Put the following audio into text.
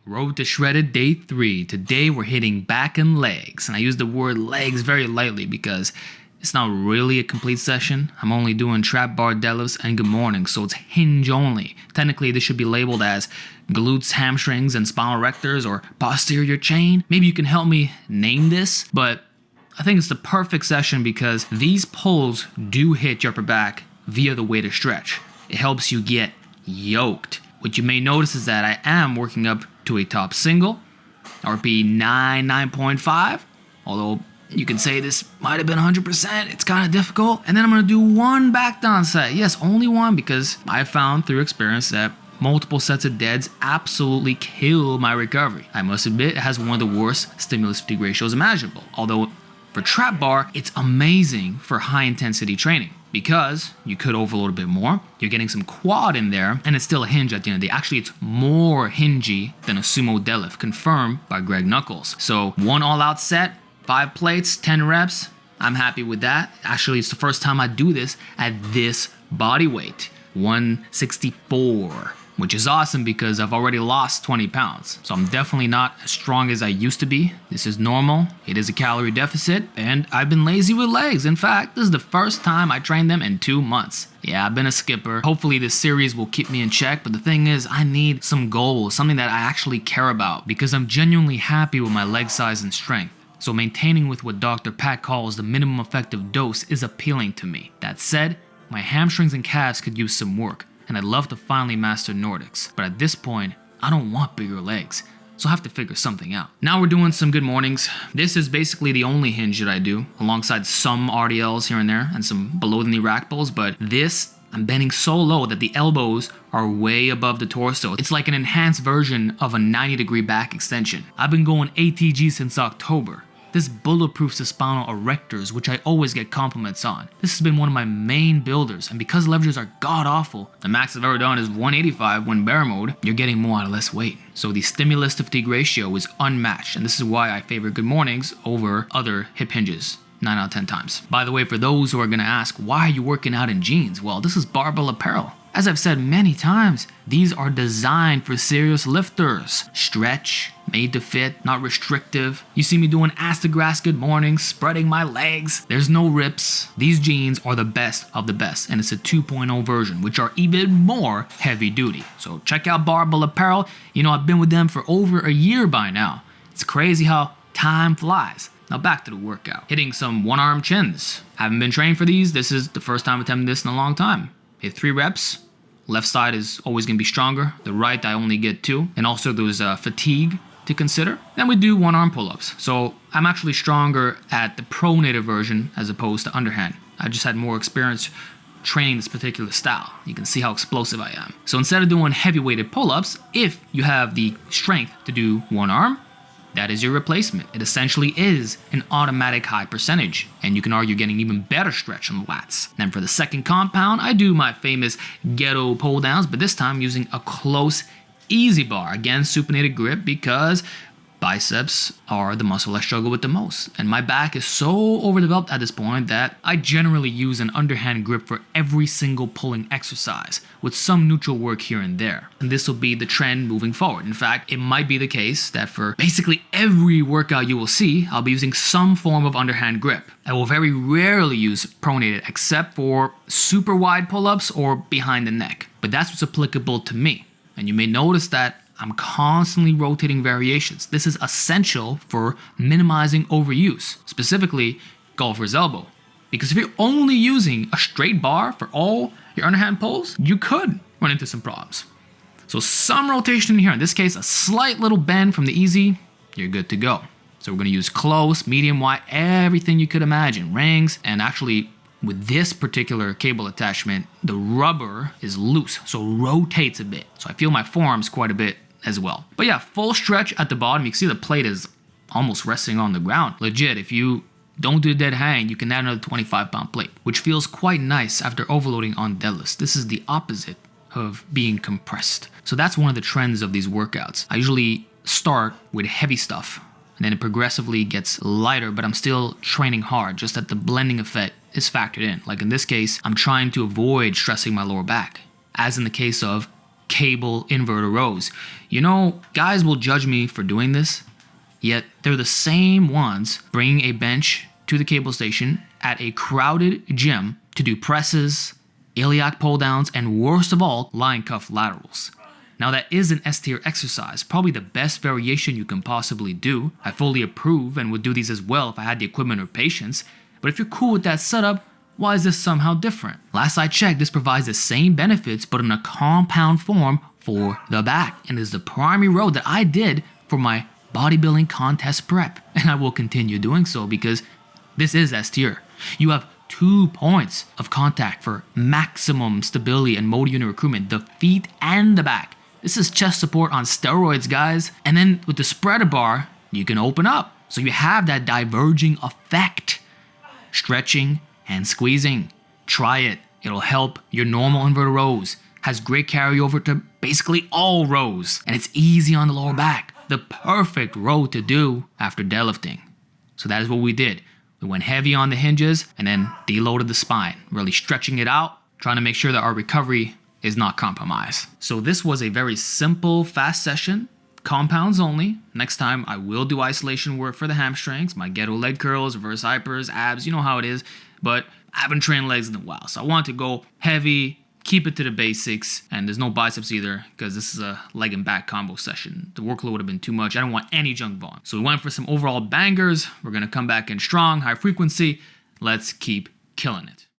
Road to Shredded Day 3. Today we're hitting back and legs. And I use the word legs very lightly because it's not really a complete session. I'm only doing trap bar deadlifts and good morning, so it's hinge only. Technically this should be labeled as glutes, hamstrings, and spinal erectors or posterior chain. Maybe you can help me name this, but I think it's the perfect session because these pulls do hit your upper back via the weighted stretch. It helps you get yoked. What you may notice is that I am working up to a top single, RP 9.5, although you can say this might have been 100%, it's kind of difficult. And then I'm going to do one back down set. Yes, only one, because I found through experience that multiple sets of deads absolutely kill my recovery. I must admit, it has one of the worst stimulus fatigue ratios imaginable, although for trap bar, it's amazing for high intensity training because you could overload a bit more, you're getting some quad in there, and it's still a hinge at the end of the day. Actually, it's more hingy than a sumo deadlift, confirmed by Greg Knuckles. So one all-out set, 5 plates, 10 reps, I'm happy with that. Actually, it's the first time I do this at this body weight, 164. Which is awesome because I've already lost 20 pounds. So I'm definitely not as strong as I used to be. This is normal. It is a calorie deficit, and I've been lazy with legs. In fact, this is the first time I trained them in 2 months. Yeah, I've been a skipper. Hopefully this series will keep me in check, but the thing is, I need some goals, something that I actually care about, because I'm genuinely happy with my leg size and strength. So maintaining with what Dr. Pat calls the minimum effective dose is appealing to me. That said, my hamstrings and calves could use some work, and I'd love to finally master Nordics. But at this point, I don't want bigger legs, so I have to figure something out. Now we're doing some good mornings. This is basically the only hinge that I do, alongside some RDLs here and there, and some below the knee rack pulls, but this, I'm bending so low that the elbows are way above the torso. It's like an enhanced version of a 90-degree back extension. I've been going ATG since October. This bulletproofs the spinal erectors, which I always get compliments on. This has been one of my main builders, and because leverages are god-awful, the max I've ever done is 185 when bare mode, you're getting more out of less weight. So the stimulus to fatigue ratio is unmatched, and this is why I favor good mornings over other hip hinges 9 out of 10 times. By the way, for those who are gonna ask, why are you working out in jeans? Well, this is barbell apparel. As I've said many times, these are designed for serious lifters. Stretch, made to fit, not restrictive. You see me doing ass to grass good mornings, spreading my legs. There's no rips. These jeans are the best of the best, and it's a 2.0 version, which are even more heavy duty. So check out Barbell Apparel. You know, I've been with them for over a year by now. It's crazy how time flies. Now back to the workout. Hitting some one-arm chins. Haven't been trained for these. This is the first time attempting this in a long time. Hit 3 reps. Left side is always going to be stronger. The right, I only get 2. And also there's fatigue to consider. Then we do one-arm pull-ups. So I'm actually stronger at the pronated version as opposed to underhand. I just had more experience training this particular style. You can see how explosive I am. So instead of doing heavy-weighted pull-ups, if you have the strength to do one arm, that is your replacement. It essentially is an automatic high percentage, and you can argue getting even better stretch on the lats. Then for the second compound, I do my famous ghetto pull downs, but this time using a close easy bar. Again, supinated grip because biceps are the muscle I struggle with the most. And my back is so overdeveloped at this point that I generally use an underhand grip for every single pulling exercise, with some neutral work here and there. And this will be the trend moving forward. In fact, it might be the case that for basically every workout you will see, I'll be using some form of underhand grip. I will very rarely use pronated except for super wide pull-ups or behind the neck. But that's what's applicable to me. And you may notice that I'm constantly rotating variations. This is essential for minimizing overuse, specifically golfer's elbow. Because if you're only using a straight bar for all your underhand pulls, you could run into some problems. So some rotation in here. In this case, a slight little bend from the easy, you're good to go. So we're gonna use close, medium, wide, everything you could imagine. Rings, and actually with this particular cable attachment, the rubber is loose, so rotates a bit. So I feel my forearms quite a bit as well. But yeah, full stretch at the bottom. You can see the plate is almost resting on the ground. Legit, if you don't do a dead hang, you can add another 25-pound plate, which feels quite nice after overloading on deadlifts. This is the opposite of being compressed. So that's one of the trends of these workouts. I usually start with heavy stuff, and then it progressively gets lighter, but I'm still training hard, just that the blending effect is factored in. Like in this case, I'm trying to avoid stressing my lower back, as in the case of cable inverted rows. You know, guys will judge me for doing this, yet they're the same ones bringing a bench to the cable station at a crowded gym to do presses, iliac pull downs, and worst of all, line cuff laterals. Now that is an S tier exercise, probably the best variation you can possibly do. I fully approve and would do these as well if I had the equipment or patience, but if you're cool with that setup, why is this somehow different? Last I checked, this provides the same benefits but in a compound form for the back, and is the primary row that I did for my bodybuilding contest prep, and I will continue doing so because this is S tier. You have 2 points of contact for maximum stability and motor unit recruitment, the feet and the back. This is chest support on steroids, guys. And then with the spreader bar, you can open up. So you have that diverging effect. Stretching and squeezing. Try it. It'll help your normal inverted rows. Has great carryover to basically all rows. And it's easy on the lower back. The perfect row to do after deadlifting. So that is what we did. We went heavy on the hinges and then deloaded the spine, really stretching it out, trying to make sure that our recovery is not compromised. So this was a very simple, fast session, compounds only. Next time I will do isolation work for the hamstrings, my ghetto leg curls, reverse hypers, abs, you know how it is, but I haven't trained legs in a while. So I want to go heavy, keep it to the basics, and there's no biceps either because this is a leg and back combo session. The workload would have been too much. I don't want any junk volume. So we went for some overall bangers. We're gonna come back in strong, high frequency. Let's keep killing it.